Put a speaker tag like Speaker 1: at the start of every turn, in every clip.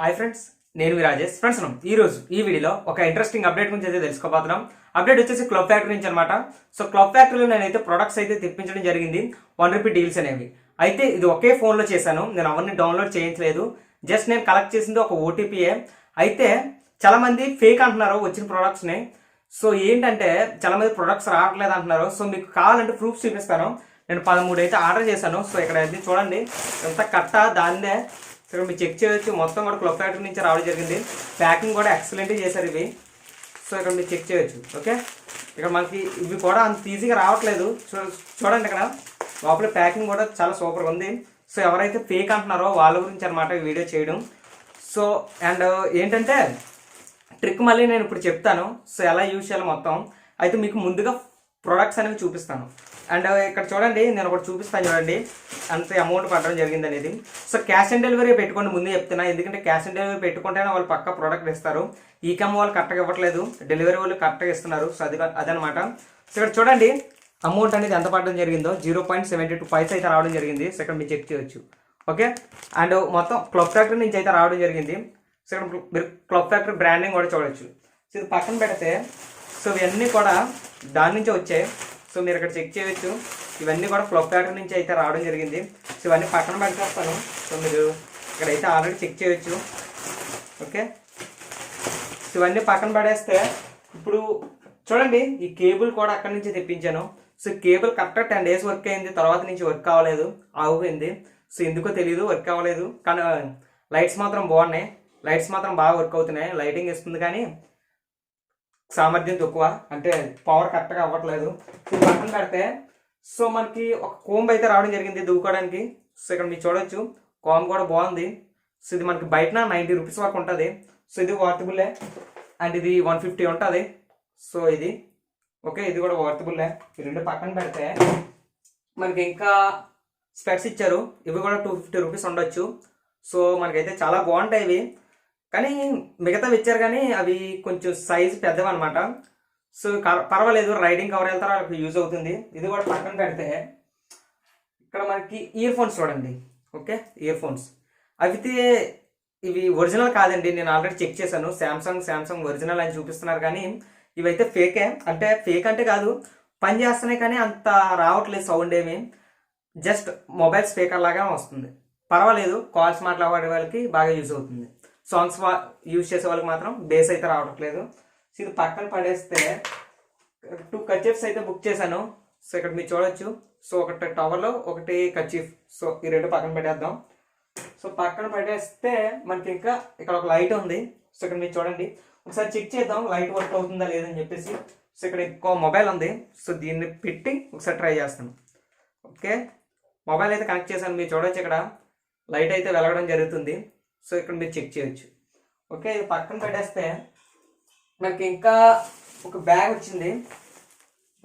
Speaker 1: Hi friends, నేను మీ Rajesh. Friends ఈ రోజు ఈ వీడియోలో ఒక ఇంట్రెస్టింగ్ అప్డేట్ గురించి అయితే తెలుసుకోబోతున్నాం. అప్డేట్ వచ్చేసి క్లబ్ ఫ్యాక్టరీ నుంచి అనమాట. సో క్లబ్ ఫ్యాక్టరీలో నేనైతే ప్రొడక్ట్స్ అయితే తెప్పించడం జరిగింది. ₹1 డీల్స్ అనేవి. అయితే ఇది ఒకే ఫోన్లో చేశాను. నేను అవన్నీ డౌన్లోడ్ చేయించలేదు. జస్ట్ నేను కలెక్ట్ చేసింది ఒక ఓటీపీయే. అయితే చాలా మంది ఫేక్ అంటున్నారు వచ్చిన ప్రొడక్ట్స్ని. సో ఏంటంటే చాలా మంది ప్రొడక్ట్స్ రావట్లేదు అంటున్నారు. సో మీకు కావాలంటే ప్రూఫ్స్ చూపిస్తాను. నేను 13 అయితే ఆర్డర్ చేశాను. సో ఇక్కడ అయితే చూడండి, ఎంత కట్ట దాన్నే ఇక్కడ మీరు చెక్ చేయొచ్చు. మొత్తం కూడా క్లబ్ ఫ్యాక్టరీ నుంచి రావడం జరిగింది. ప్యాకింగ్ కూడా ఎక్సలెంట్ చేశారు ఇవి. సో ఇక్కడ మీరు చెక్ చేయొచ్చు. ఓకే, ఇక్కడ మనకి ఇవి కూడా అంత ఈజీగా రావట్లేదు. చూడండి, ఇక్కడ లోపల ప్యాకింగ్ కూడా చాలా సూపర్గా ఉంది. సో ఎవరైతే ఫేక్ అంటున్నారో వాళ్ళ గురించి అనమాట ఈ వీడియో చేయడం. సో అండ్ ఏంటంటే ట్రిక్ మళ్ళీ నేను ఇప్పుడు చెప్తాను. సో ఎలా యూజ్ చేయాలి మొత్తం. అయితే మీకు ముందుగా ప్రొడక్ట్స్ అనేవి చూపిస్తాను. అండ్ ఇక్కడ చూడండి, నేను ఒకటి చూపిస్తాను. చూడండి అంత అమౌంట్ పడడం జరిగింది అనేది. సో క్యాష్ ఆన్ డెలివరీ పెట్టుకోండి ముందే చెప్తున్నా. ఎందుకంటే క్యాష్ ఆన్ డెలివరీ పెట్టుకుంటేనే వాళ్ళు పక్క ప్రోడక్ట్ ఇస్తారు. ఈకామ్ వాళ్ళు కరెక్ట్గా ఇవ్వట్లేదు, డెలివరీ వాళ్ళు కరెక్ట్గా ఇస్తున్నారు. సో అదనమాట. సో ఇక్కడ చూడండి అమౌంట్ అనేది ఎంత పడడం జరిగిందో 0.72 పైసా అయితే రావడం జరిగింది. సో ఇక్కడ మీరు చెక్ చేయొచ్చు. ఓకే, అండ్ మొత్తం క్లబ్ ఫ్యాక్టరీ నుంచి అయితే రావడం జరిగింది. సో ఇక్కడ మీరు క్లబ్ ఫ్యాక్టరీ బ్రాండింగ్ కూడా చూడొచ్చు. సో ఇది పక్కన పెడితే సో ఇవన్నీ కూడా దాని నుంచే వచ్చాయి. సో మీరు ఇక్కడ చెక్ చేయొచ్చు. ఇవన్నీ కూడా క్లబ్ ఫ్యాక్టరీ నుంచి అయితే రావడం జరిగింది. సో ఇవన్నీ పక్కన పెట్టేస్తాను. సో మీరు ఇక్కడైతే ఆల్రెడీ చెక్ చేయొచ్చు. ఓకే, సో ఇవన్నీ పక్కన పడేస్తే ఇప్పుడు చూడండి, ఈ కేబుల్ కూడా అక్కడి నుంచి తెప్పించాను. సో కేబుల్ కరెక్ట్గా 10 days వర్క్ అయింది. తర్వాత నుంచి వర్క్ అవ్వలేదు, ఆగిపోయింది. సో ఎందుకో తెలియదు, వర్క్ అవ్వలేదు. కానీ లైట్స్ మాత్రం బాగున్నాయి. లైట్స్ మాత్రం బాగా వర్క్ అవుతున్నాయి. లైటింగ్ ఇస్తుంది కానీ సామర్థ్యం తక్కువ, అంటే పవర్ కరెక్ట్గా అవ్వట్లేదు. ఇది పక్కన పెడితే సో మనకి ఒక కోంబ్ అయితే రావడం జరిగింది దూకోవడానికి. సో ఇక్కడ మీరు చూడొచ్చు, కోంబ్ కూడా బాగుంది. సో ఇది మనకి బయట ₹90 వరకు ఉంటుంది. సో ఇది వర్తబుల్లే. అండ్ ఇది 150 ఉంటుంది. సో ఇది ఓకే, ఇది కూడా వర్తబుల్లే. ఈ రెండు పక్కన పెడితే మనకి ఇంకా స్పెట్స్ ఇచ్చారు. ఇవి కూడా ₹250 ఉండొచ్చు. సో మనకైతే చాలా బాగుంటాయి ఇవి. కానీ మిగతావి ఇచ్చారు కానీ అవి కొంచెం సైజు పెద్దవి అనమాట. సో పర్వాలేదు, రైడింగ్ కవర్ వెళ్తారో వాళ్ళకి యూజ్ అవుతుంది. ఇది కూడా పక్కన పెడితే ఇక్కడ మనకి ఇయర్ ఫోన్స్ చూడండి. ఓకే, ఇయర్ ఫోన్స్ అయితే ఇవి ఒరిజినల్ కాదండి. నేను ఆల్రెడీ చెక్ చేశాను. శాంసంగ్ ఒరిజినల్ అని చూపిస్తున్నారు కానీ ఇవైతే ఫేకే. అంటే ఫేక్ అంటే కాదు, పని చేస్తున్నాయి కానీ అంత రావట్లేదు సౌండ్ ఏమి. జస్ట్ మొబైల్ స్పీకర్ లాగా వస్తుంది. పర్వాలేదు, కాల్స్ మాట్లాడే వాళ్ళకి బాగా యూజ్ అవుతుంది. సాంగ్స్ యూజ్ చేసే వాళ్ళకి మాత్రం బేస్ అయితే రావట్లేదు. సో ఇది పక్కన పడేస్తే 2 కర్చీఫ్స్ అయితే బుక్ చేశాను. సో ఇక్కడ మీరు చూడొచ్చు. సో ఒకటి టవర్లో, ఒకటి కర్చీఫ్. సో ఈ రెండు పక్కన పెట్టేద్దాం. సో పక్కన పెట్టేస్తే మనకి ఇంకా ఇక్కడ ఒక లైట్ ఉంది. సో ఇక్కడ మీరు చూడండి, ఒకసారి చెక్ చేద్దాం లైట్ వర్క్ అవుతుందా లేదని చెప్పేసి. సో ఇక్కడ ఇంకో మొబైల్ ఉంది. సో దీన్ని పెట్టి ఒకసారి ట్రై చేస్తాను. ఓకే, మొబైల్ అయితే కనెక్ట్ చేశాను. మీరు చూడొచ్చు, ఇక్కడ లైట్ అయితే వెలగడం జరుగుతుంది. సో ఇక్కడ మీరు చెక్ చేయొచ్చు. ఓకే, ఇది పక్కన పెట్టేస్తే మనకి ఇంకా ఒక బ్యాగ్ వచ్చింది.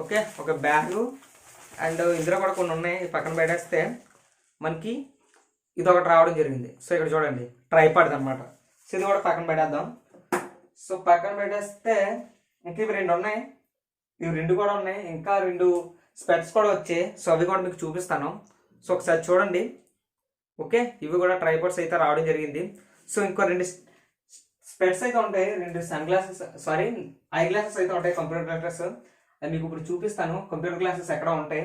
Speaker 1: ఓకే, ఒక బ్యాగు అండ్ ఇందులో కూడా కొన్ని ఉన్నాయి. పక్కన పెట్టేస్తే మనకి ఇది ఒకటి రావడం జరిగింది. సో ఇక్కడ చూడండి, ట్రైపాడ్ అనమాట. సో ఇది కూడా పక్కన పెట్టేద్దాం. సో పక్కన పెట్టేస్తే ఇంక ఇవి 2 ఉన్నాయి. ఇవి 2 కూడా ఉన్నాయి. ఇంకా 2 స్పెట్స్ కూడా వచ్చాయి. సో అవి కూడా మీకు చూపిస్తాను. సో ఒకసారి చూడండి. ఓకే, ఇవి కూడా ట్రైపాడ్స్ అయితే రావడం జరిగింది. సో ఇంకో 2 స్పెట్స్ అయితే ఉంటాయి. 2 sunglasses, sorry eyeglasses అయితే ఉంటాయి, కంప్యూటర్ గ్లాసెస్. అది మీకు ఇప్పుడు చూపిస్తాను కంప్యూటర్ గ్లాసెస్ ఎక్కడ ఉంటాయి.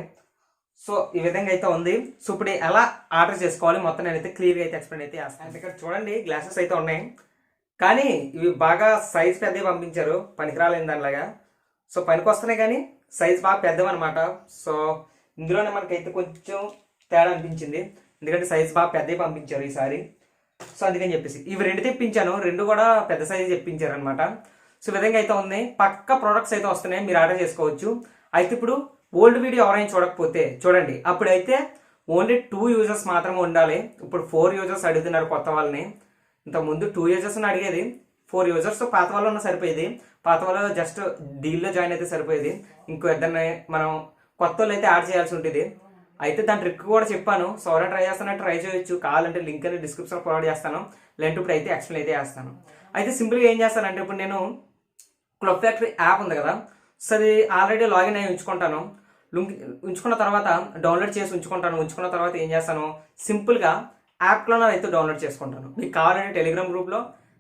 Speaker 1: సో ఈ విధంగా అయితే ఉంది. సో ఇప్పుడు ఎలా ఆర్డర్ చేసుకోవాలి మొత్తం నేనైతే క్లియర్గా అయితే ఎక్స్ప్లెయిన్ అయితే చేస్తాను. ఇక్కడ చూడండి, గ్లాసెస్ అయితే ఉన్నాయి కానీ ఇవి బాగా సైజ్ పెద్దవి పంపించారు, పనికిరాలేని దానిలాగా. సో పనికి వస్తున్నాయి కానీ సైజ్ బాగా పెద్దవన్నమాట. సో ఇందులోనే మనకైతే కొంచెం తేడా అనిపించింది, ఎందుకంటే సైజ్ బాగా పెద్దవి పంపించారు ఈసారి. సో అందుకని చెప్పేసి ఇవి 2 తెప్పించాను. 2 కూడా పెద్ద సైజు తెప్పించారు అనమాట. సో ఈ విధంగా అయితే ఉంది. పక్క ప్రోడక్ట్స్ అయితే వస్తున్నాయి, మీరు ఆర్డర్ చేసుకోవచ్చు. అయితే ఇప్పుడు ఓల్డ్ వీడియో ఎవరైనా చూడకపోతే చూడండి. అప్పుడైతే ఓన్లీ 2 యూజర్స్ మాత్రమే ఉండాలి. ఇప్పుడు 4 యూజర్స్ అడుగుతున్నారు కొత్త వాళ్ళని. ఇంతకుముందు 2 యూజర్స్ని అడిగేది, 4 యూజర్స్ పాత వాళ్ళు ఉన్న సరిపోయేది. పాత వాళ్ళు జస్ట్ డీల్లో జాయిన్ అయితే సరిపోయేది. ఇంకో ఇద్దరిని మనం కొత్త వాళ్ళు అయితే యాడ్ చేయాల్సి ఉంటుంది. అయితే దాని ట్రిక్ కూడా చెప్పాను. సో ఎవరైనా ట్రై చేస్తానంటే ట్రై చేయొచ్చు. కావాలంటే లింక్ అనేది డిస్క్రిప్షన్లో ప్రొవైడ్ చేస్తాను. లేదంటే ఇప్పుడు అయితే ఎక్స్ప్లెయిన్ అయితే చేస్తాను. అయితే సింపుల్గా ఏం చేస్తానంటే ఇప్పుడు నేను క్లబ్ ఫ్యాక్టరీ యాప్ ఉంది కదా, సో అది ఆల్రెడీ లాగిన్ అయ్యి ఉంచుకుంటాను. ఉంచుకున్న తర్వాత డౌన్లోడ్ చేసి ఉంచుకుంటాను. ఉంచుకున్న తర్వాత ఏం చేస్తాను, సింపుల్గా యాప్ క్లోనర్ అయితే డౌన్లోడ్ చేసుకుంటాను. మీకు కావాలంటే టెలిగ్రామ్ గ్రూప్లో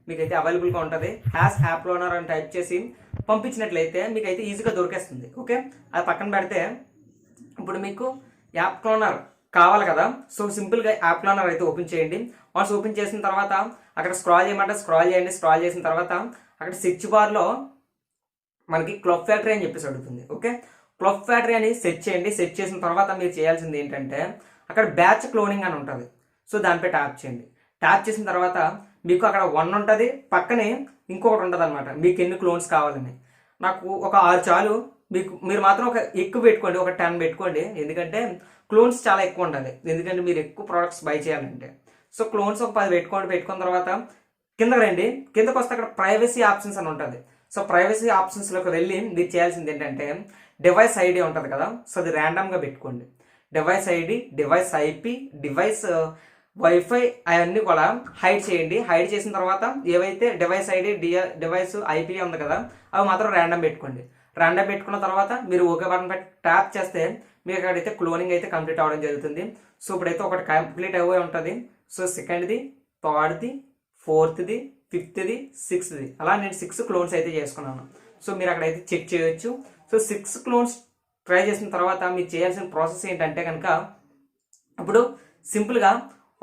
Speaker 1: మీకైతే అవైలబుల్గా ఉంటుంది. హ్యాష్ యాప్ క్లోనర్ అని టైప్ చేసి పంపించినట్లయితే మీకైతే ఈజీగా దొరికేస్తుంది. ఓకే, అది పక్కన పెడితే ఇప్పుడు మీకు యాప్ క్లోనర్ కావాలి కదా. సో సింపుల్గా యాప్ క్లోనర్ అయితే ఓపెన్ చేయండి. వన్స్ ఓపెన్ చేసిన తర్వాత అక్కడ స్క్రాల్ చేయమంటే స్క్రాల్ చేయండి. స్క్రాల్ చేసిన తర్వాత అక్కడ సెర్చ్ బార్లో మనకి క్లబ్ ఫ్యాక్టరీ అని చెప్పేసి అడుగుతుంది. ఓకే, క్లబ్ ఫ్యాక్టరీ అని సెర్చ్ చేయండి. సెర్చ్ చేసిన తర్వాత మీరు చేయాల్సింది ఏంటంటే అక్కడ బ్యాచ్ క్లోనింగ్ అని ఉంటుంది. సో దానిపై ట్యాప్ చేయండి. ట్యాప్ చేసిన తర్వాత మీకు అక్కడ 1 ఉంటుంది, పక్కనే ఇంకొకటి ఉంటుంది అనమాట, మీకు ఎన్ని క్లోన్స్ కావాలని. నాకు ఒక 6 చాలు. మీరు మాత్రం ఒక ఎక్కువ పెట్టుకోండి, ఒక 10 పెట్టుకోండి. ఎందుకంటే క్లోన్స్ చాలా ఎక్కువ ఉండాలి, ఎందుకంటే మీరు ఎక్కువ ప్రోడక్ట్స్ బై చేయాలంటే. సో క్లోన్స్ ఒక 10 పెట్టుకోండి. పెట్టుకున్న తర్వాత కిందకి రండి. కిందకు వస్తే అక్కడ ప్రైవసీ ఆప్షన్స్ అని ఉంటుంది. సో ప్రైవసీ ఆప్షన్స్లోకి వెళ్ళి మీరు చేయాల్సింది ఏంటంటే డివైస్ ఐడి ఉంటుంది కదా, సో అది ర్యాండమ్గా పెట్టుకోండి. Device ID, device IP, device wifi అవన్నీ కూడా హైడ్ చేయండి. హైడ్ చేసిన తర్వాత ఏవైతే డివైస్ ఐడి, డివైస్ ఐపీ ఉంది కదా, అవి మాత్రం ర్యాండమ్ పెట్టుకోండి. ర్యాండమ్ పెట్టుకున్న తర్వాత మీరు ఓకే బటన్ పెట్టి ట్యాప్ చేస్తే మీకు అక్కడైతే క్లోనింగ్ అయితే కంప్లీట్ అవ్వడం జరుగుతుంది. సో ఇప్పుడైతే ఒకటి కంప్లీట్ అయిపోయి ఉంటుంది. సో సెకండ్ది, థర్డ్ది, ఫోర్త్ది, ఫిఫ్త్ది, సిక్స్త్ది, అలా నేను 6 క్లోన్స్ అయితే చేసుకున్నాను. సో మీరు అక్కడైతే చెక్ చేయొచ్చు. సో 6 క్లోన్స్ ట్రై చేసిన తర్వాత మీరు చేయాల్సిన ప్రాసెస్ ఏంటంటే కనుక ఇప్పుడు సింపుల్గా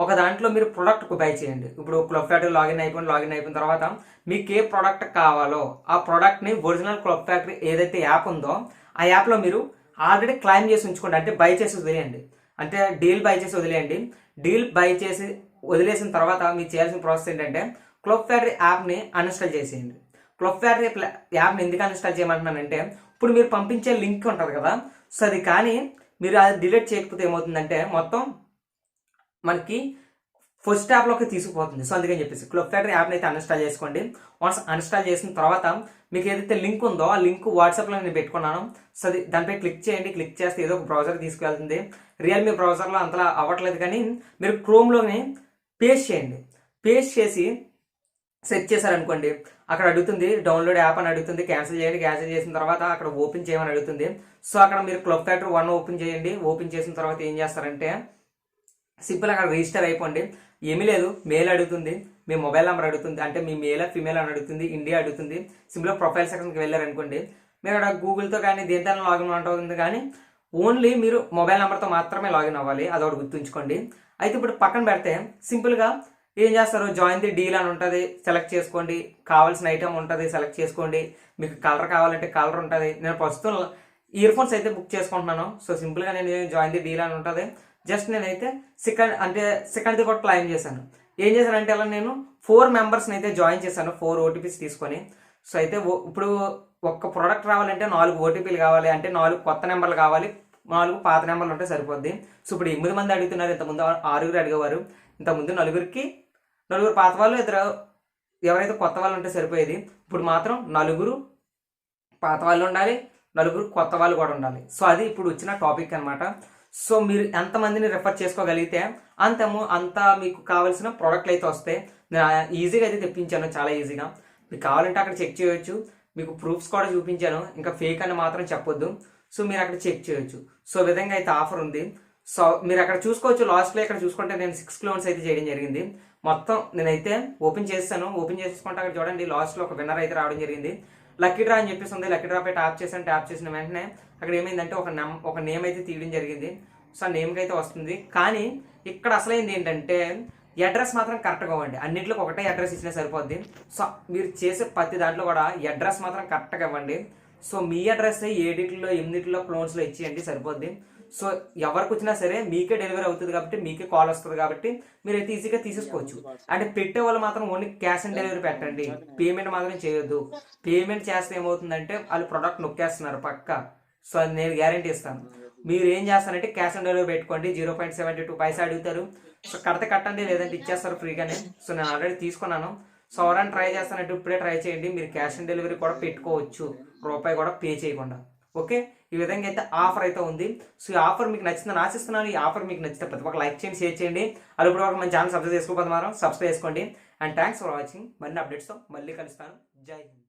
Speaker 1: ఒక దాంట్లో మీరు ప్రోడక్ట్ బై చేయండి. ఇప్పుడు క్లబ్ లాగిన్ అయిపోయిన తర్వాత మీకు ఏ ప్రోడక్ట్ కావాలో ఆ ప్రోడక్ట్ని ఒరిజినల్ క్లబ్ ఫ్యాక్టరీ ఏదైతే యాప్ ఉందో ఆ యాప్లో మీరు ఆల్రెడీ క్లైమ్ చేసి ఉంచుకోండి. అంటే బై చేసి వదిలేయండి, అంటే డీల్ బై చేసి వదిలేయండి. డీల్ బై చేసి వదిలేసిన తర్వాత మీరు చేయాల్సిన ప్రాసెస్ ఏంటంటే క్లబ్ ఫ్యాక్టరీ యాప్ని అన్ఇన్స్టాల్ చేసేయండి. క్లబ్ ఫ్యాక్టరీ యాప్ని ఎందుకు అన్ఇన్స్టాల్ చేయమంటున్నానంటే ఇప్పుడు మీరు పంపించే లింక్ ఉంటుంది కదా, సో అది కానీ మీరు అది డిలీట్ చేయకపోతే ఏమవుతుందంటే మొత్తం మనకి ఫస్ట్ యాప్లోకి తీసుకుపోతుంది. సో అందుకని చెప్పేసి క్లబ్ ఫ్యాక్టరీ యాప్ని అయితే అన్ఇన్స్టాల్ చేసుకోండి. వన్స్ అన్ఇన్స్టాల్ చేసిన తర్వాత మీకు ఏదైతే లింక్ ఉందో ఆ లింక్ వాట్సాప్లో నేను పెట్టుకున్నాను. సో అది దానిపై క్లిక్ చేయండి. క్లిక్ చేస్తే ఏదో ఒక బ్రౌజర్ తీసుకువెళ్తుంది. రియల్మీ బ్రౌజర్లో అంతలా అవ్వట్లేదు, కానీ మీరు క్రోమ్లోని పేస్ట్ చేయండి. పేస్ట్ చేసి సెట్ చేశారనుకోండి, అక్కడ అడుగుతుంది డౌన్లోడ్ యాప్ అని అడుగుతుంది. క్యాన్సిల్ చేయండి. క్యాన్సిల్ చేసిన తర్వాత అక్కడ ఓపెన్ చేయమని అడుగుతుంది. సో అక్కడ మీరు క్లబ్ ఫ్యాక్టరీ 1 ఓపెన్ చేయండి. ఓపెన్ చేసిన తర్వాత ఏం చేస్తారంటే సింపుల్ అక్కడ రిజిస్టర్ అయిపోండి. ఏమీ లేదు, మెయిల్ అడుగుతుంది, మీ మొబైల్ నెంబర్ అడుగుతుంది, అంటే మీ మేల్ ఫీమేల్ అని అడుగుతుంది, ఇండియా అడుగుతుంది. సింపుల్గా ప్రొఫైల్ సెక్షన్కి వెళ్ళారనుకోండి, మీరు అక్కడ గూగుల్తో కానీ దేంతో లాగిన్ అవుతుంది, కానీ ఓన్లీ మీరు మొబైల్ నెంబర్తో మాత్రమే లాగిన్ అవ్వాలి. అదొకటి గుర్తుంచుకోండి. అయితే ఇప్పుడు పక్కన పెడితే సింపుల్గా ఏం చేస్తారు, జాయిన్ ది డీల్ అని ఉంటుంది, సెలెక్ట్ చేసుకోండి. కావాల్సిన ఐటమ్ ఉంటుంది, సెలెక్ట్ చేసుకోండి. మీకు కలర్ కావాలంటే కలర్ ఉంటుంది. నేను ప్రస్తుతం ఇయర్ ఫోన్స్ అయితే బుక్ చేసుకుంటున్నాను. సో సింపుల్గా నేను జాయిన్ ది డీల్ అని ఉంటుంది. జస్ట్ నేనైతే సెకండ్ది కూడా క్లైమ్ చేశాను. ఏం చేశానంటే అలా నేను 4 మెంబర్స్ని అయితే జాయిన్ చేశాను, 4 ఓటీపీస్ తీసుకొని. సో అయితే ఇప్పుడు ఒక్క ప్రోడక్ట్ రావాలంటే 4 ఓటీపీలు కావాలి, అంటే 4 కొత్త నెంబర్లు కావాలి, 4 పాత నెంబర్లు ఉంటే సరిపోద్ది. సో ఇప్పుడు 8 మంది అడుగుతున్నారు, ఇంతకుముందు 6 అడిగేవారు. ఇంతకుముందు 4 పాత వాళ్ళు, ఎవరైతే కొత్త వాళ్ళు ఉంటే సరిపోయేది. ఇప్పుడు మాత్రం 4 పాత వాళ్ళు ఉండాలి, 4 కొత్త వాళ్ళు కూడా ఉండాలి. సో అది ఇప్పుడు వచ్చిన టాపిక్ అనమాట. సో మీరు ఎంతమందిని రెఫర్ చేసుకోగలిగితే అంత మీకు కావాల్సిన ప్రోడక్ట్లు అయితే వస్తాయి. నేను ఈజీగా అయితే తెప్పించాను, చాలా ఈజీగా. మీకు కావాలంటే అక్కడ చెక్ చేయొచ్చు. మీకు ప్రూఫ్స్ కూడా చూపించాను, ఇంకా ఫేక్ అని మాత్రం చెప్పొద్దు. సో మీరు అక్కడ చెక్ చేయొచ్చు. సో విధంగా అయితే ఆఫర్ ఉంది. సో మీరు అక్కడ చూసుకోవచ్చు. లాస్ట్లో ఇక్కడ చూసుకుంటే నేను 6 క్లోన్స్ అయితే చేయడం జరిగింది. మొత్తం నేనైతే ఓపెన్ చేస్తాను. ఓపెన్ చేసుకుంటే అక్కడ చూడండి, లాస్ట్లో ఒక విన్నర్ అయితే రావడం జరిగింది. లక్కీ డ్రా అని చెప్పేసి ఉంది. లక్కీ డ్రా పై ట్యాప్ చేశాను. ట్యాప్ చేసిన వెంటనే అక్కడ ఏమైందంటే ఒక నేమ్ అయితే తీయడం జరిగింది. సో ఆ నేమ్కి అయితే వస్తుంది. కానీ ఇక్కడ అసలైంది ఏంటంటే అడ్రస్ మాత్రం కరెక్ట్గా ఇవ్వండి. అన్నింటిలో ఒకటే అడ్రస్ ఇచ్చినా సరిపోద్ది. సో మీరు చేసే ప్రతి దాంట్లో కూడా అడ్రస్ మాత్రం కరెక్ట్గా ఇవ్వండి. సో మీ అడ్రస్ 7లో 8లో క్లోన్స్లో ఇచ్చేయండి, సరిపోద్ది. సో ఎవరికి వచ్చినా సరే మీకే డెలివరీ అవుతుంది కాబట్టి, మీకే కాల్ వస్తుంది కాబట్టి మీరైతే ఈజీగా తీసేసుకోవచ్చు. అంటే పెట్టే వాళ్ళు మాత్రం ఓన్లీ క్యాష్ ఆన్ డెలివరీ పెట్టండి, పేమెంట్ మాత్రం చేయొద్దు. పేమెంట్ చేస్తే ఏమవుతుందంటే వాళ్ళు ప్రొడక్ట్ నొక్కేస్తున్నారు పక్క. సో అది నేను గ్యారంటీ ఇస్తాను. మీరు ఏం చేస్తారంటే క్యాష్ ఆన్ డెలివరీ పెట్టుకోండి. 0.72 పైసా అడుగుతారు. సో కడితే కట్టండి, లేదంటే ఇచ్చేస్తారు ఫ్రీగానే. సో నేను ఆల్రెడీ తీసుకున్నాను. సో ఎవరైనా ట్రై చేస్తానంటే ఇప్పుడే ట్రై చేయండి. మీరు క్యాష్ ఆన్ డెలివరీ కూడా పెట్టుకోవచ్చు, రూపాయి కూడా పే చేయకుండా. ఓకే, ఈ విధంగా అయితే ఆఫర్ అయితే ఉంది. సో ఈ ఆఫర్ మీకు నచ్చిందని ఆశిస్తున్నాను. ఈ ఆఫర్ మీకు నచ్చితే ప్రతి ఒక్క లైక్ చేయండి, షేర్ చేయండి. అది ఇప్పుడు మన ఛానల్ సబ్స్క్రైబ్ చేసుకోకపోతే మాత్రం సబ్స్క్రైబ్ చేసుకోండి. And thanks for watching. మరిన్ని అప్డేట్స్తో మళ్ళీ కలుస్తాను. జై హింద్.